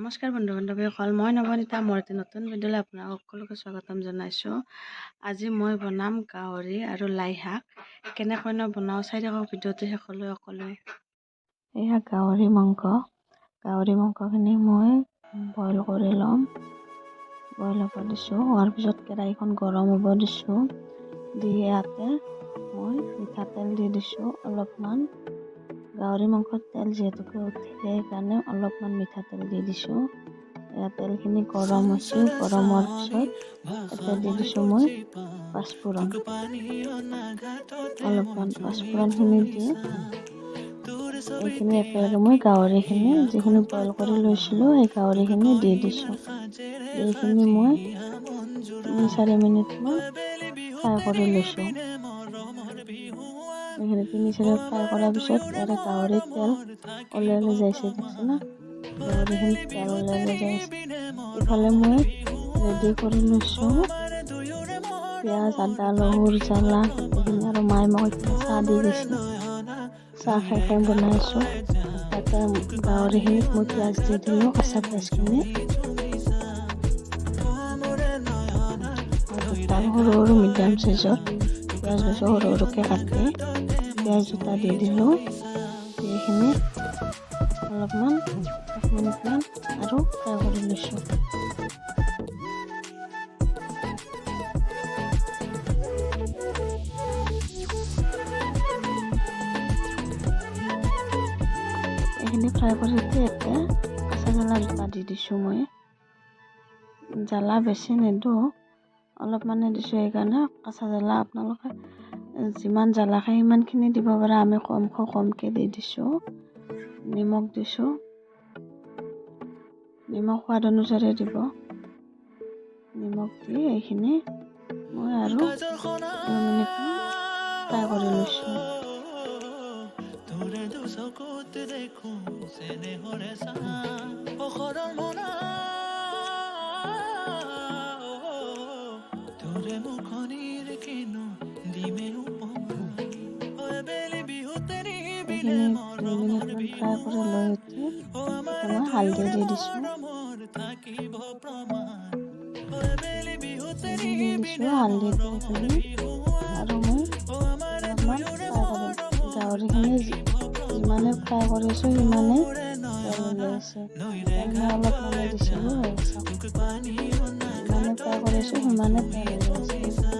নমস্কাৰ বন্ধু বান্ধৱীসকল, মই নৱনীতা মোৰ এটি নতুন ভিডিঅ'লৈ আপোনালোক সকলোকে স্বাগতম জনাইছোঁ। আজি মই বনাম গাহৰি আৰু লাই শাক। কেনেকৈনো বনাওঁ চাই থাকক ভিডিঅ'টো শেষলৈ সকলোৱে। এয়া গাহৰি মাংসখিনি মই বইল কৰি ল'ম। বইল হ'ব দিছোঁ। হোৱাৰ পিছত কেৰাহীখন গৰম হ'ব দিছোঁ। দি ইয়াতে মই মিঠাতেল দি দিছোঁ অলপমান। গাহৰি মাংসত তেল যিহেতুকে উঠে সেইকাৰণে অলপমান মিঠাতেল দি দিছোঁ। তেলখিনি গৰম হৈছে, গৰম হোৱাৰ পিছত এতিয়া দি দিছোঁ মই পাঁচফোৰণ। অলপমান পাঁচফোৰণখিনি দি এইখিনি একেলগে মই গাহৰিখিনি যিখিনি বইল কৰি লৈছিলোঁ সেই গাহৰিখিনি দি দিছোঁ। এইখিনি মই 3-4 মিনিটমান ফ্ৰাই কৰি লৈছোঁ। এইখিনি 3-4 ফ্ৰাই কৰাৰ পিছত ইয়াৰে গাহৰিৰ তেল ওলাই যাইছে, দেখছে না? গাহৰিখিনি তেল ওলাই যাইছে। ইফালে মই ৰেডি কৰি লৈছোঁ পিঁয়াজ, আদা, নহৰু, জ্বালা গোটেইখিনি আৰু মায়ে মোক এইখিনি চাহ দি দিছে। চাহ খাই বনাইছোঁ। তাতে গাহৰিখিনিত মই পিঁয়াজ দি দিলোঁ, কেঁচা পিঁয়াজখিনি। দুটা সৰু সৰু মিডিয়াম চাইজৰ পিঁয়াজ লৈছোঁ, সৰু সৰুকৈ কাটি পিঁয়াজ দুটা দি দিলোঁ। এইখিনি অলপমান 1 মিনিটমান আৰু ফ্ৰাই কৰি লৈছোঁ। এইখিনি ফ্ৰাই কৰি এতিয়া কেঁচা জ্বালা দুটা দি দিছোঁ মই। জ্বালা বেছি নিদিওঁ, অলপমানে দিছোঁ। সেইকাৰণে কেঁচা জ্বালা আপোনালোকে যিমান জ্বালা খায় সিমানখিনি দিব পাৰে। আমি কমকৈ দি দিছোঁ। নিমখ দিছোঁ, নিমখ সোৱাদ অনুযায়ী দিব। নিমখ দি এইখিনি মই আৰু 2 মিনিটমান ফ্ৰাই কৰি লৈছোঁ। এইখিনি 2 মিনিটমান ফ্ৰাই কৰি লৈ উঠি এতিয়া মই হালধি দি দিছোঁ। হালধি দি এইখিনি আৰু মই অলপমান ফ্ৰাই কৰিম। গাহৰিখিনি যিমানে ফ্ৰাই কৰিছোঁ সিমানে তেল ওলাই আছে। তেল মই অলপমানে দিছিলোঁ, যিমানে ফ্ৰাই কৰিছোঁ সিমানে তেল ওলাই আছে।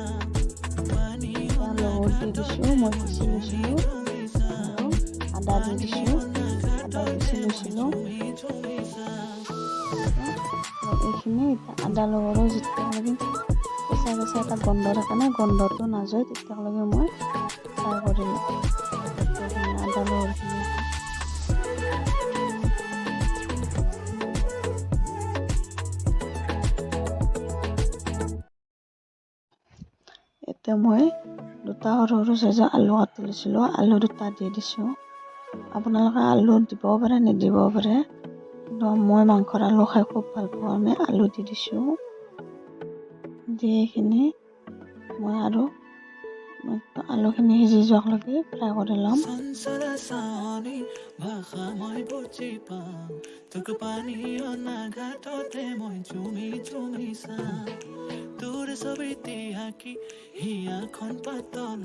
নহৰু দি দিছোঁ, মই পিচি লৈছিলোঁ, আৰু আদা দি দিছোঁ, আদা পিচি লৈছিলোঁ। এইখিনি আদা নহৰু যেতিয়ালৈকে কেঁচা এটা গন্ধ থাকে না, গন্ধটো নাযায় তেতিয়ালৈকে মই ফ্ৰাই কৰি লওঁ। আদা নহৰুখিনি এতিয়া মই দুটা সৰু চাইজৰ আলু কাটি লৈছিলোঁ, আলু দুটা দি দিছোঁ। আপোনালোকে আলু দিবও পাৰে নিদিবও পাৰে, কিন্তু মই মাংসৰ আলু খাই খুব ভাল পাওঁ। আমি আলু দি দিছোঁ। দি এইখিনি মই আৰু আলুখিনি সিজি যোৱালৈকে ফ্ৰাই কৰি ল'ম।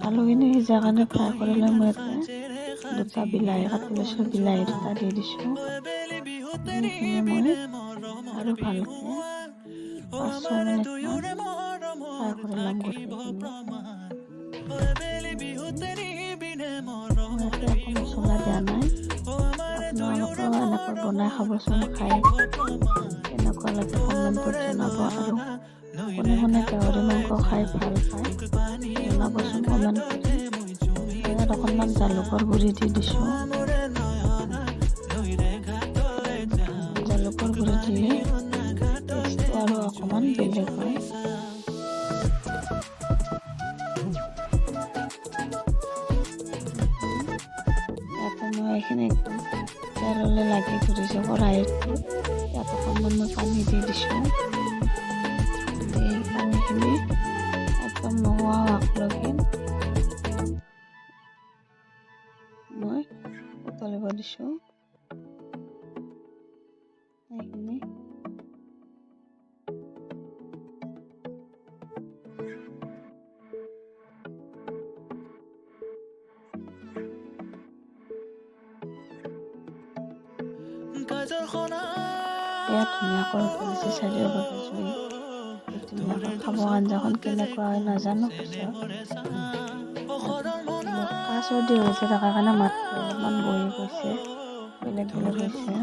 আলুখিনি সিজাৰ কাৰণে ফ্ৰাই কৰি লৈ মই ইয়াতে দুটা বিলাহী কাটি লৈছোঁ, বিলাহী দুটা দি দিছোঁ। এইখিনি মই আৰু ভালকৈ 5-6 মিনিটমান ফ্ৰাই কৰি ল'ম গোটেইখিনি। মই ইয়াতে একো মছলা দিয়া নাই। আপোনালোকেও এনেকৈ বনাই খাবচোন, খাই কেনেকুৱা লাগে কমেণ্টত জনাব। আৰু কোনে গাহৰি মাংস খাই ভাল পায় জনাবচোন কমেণ্ট কৰি। ইয়াত অকণমান জালুকৰ গুড়ি দি দিছোঁ। জালুকৰ গুড়ি দিলে টেষ্টটো আৰু অকণমান বেলেগ হয়। ইয়াতে মই এইখিনি একদম তেললৈ লাগি ধৰিছোঁ কেৰাহীটো। ইয়াত অকণমান মই পানী দি দিছোঁ। এই পানীখিনি একদম নোহোৱা হোৱালৈকে মই উতলিব দিছোঁ। এইখিনি বিৰাট ধুনীয়াকৈ উতলিছে চাৰিওফালে জুই। ধুনীয়াকৈ খাব আঞ্জাখন কেনেকুৱা হয় নাজানো পিছত। কাহ চৰ্দি হৈছে থকাৰ কাৰণে মাতটো অলপমান বহি গৈছে, বেলেগ হৈছে।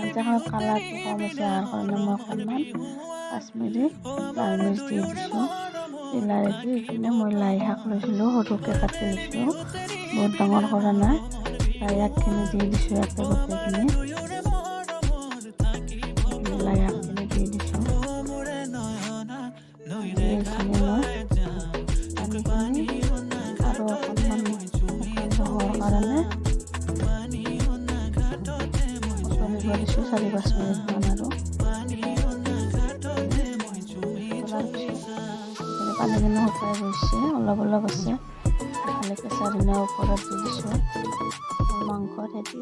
আঞ্জাখনত কালাৰটো কম আছে অহাৰ কাৰণে মই অকণমান কাশ্মীৰী লাল মিৰ্চ দি দিছোঁ। বিলাহী দি ইপিনে মই লাই শাক লৈছিলোঁ, সৰুকৈ কাটি লৈছোঁ, বহুত ডাঙৰ কৰা নাই। লাই শাকখিনি দি দিছোঁ ইয়াতে গোটেইখিনি। লাই শাকখিনি দি দিছোঁ। এইখিনি মই পানীখিনি আৰু অকণমান শুকান হোৱাৰ কাৰণে উতলিব দিছোঁ 4-5 মিনিটমান আৰু। পানীখিনি শুকাই গৈছে, অলপ অলপ আছে। ইফালে কেঁচা ধনিয়া ওপৰত দি দিছোঁ মাংস ৰেডি।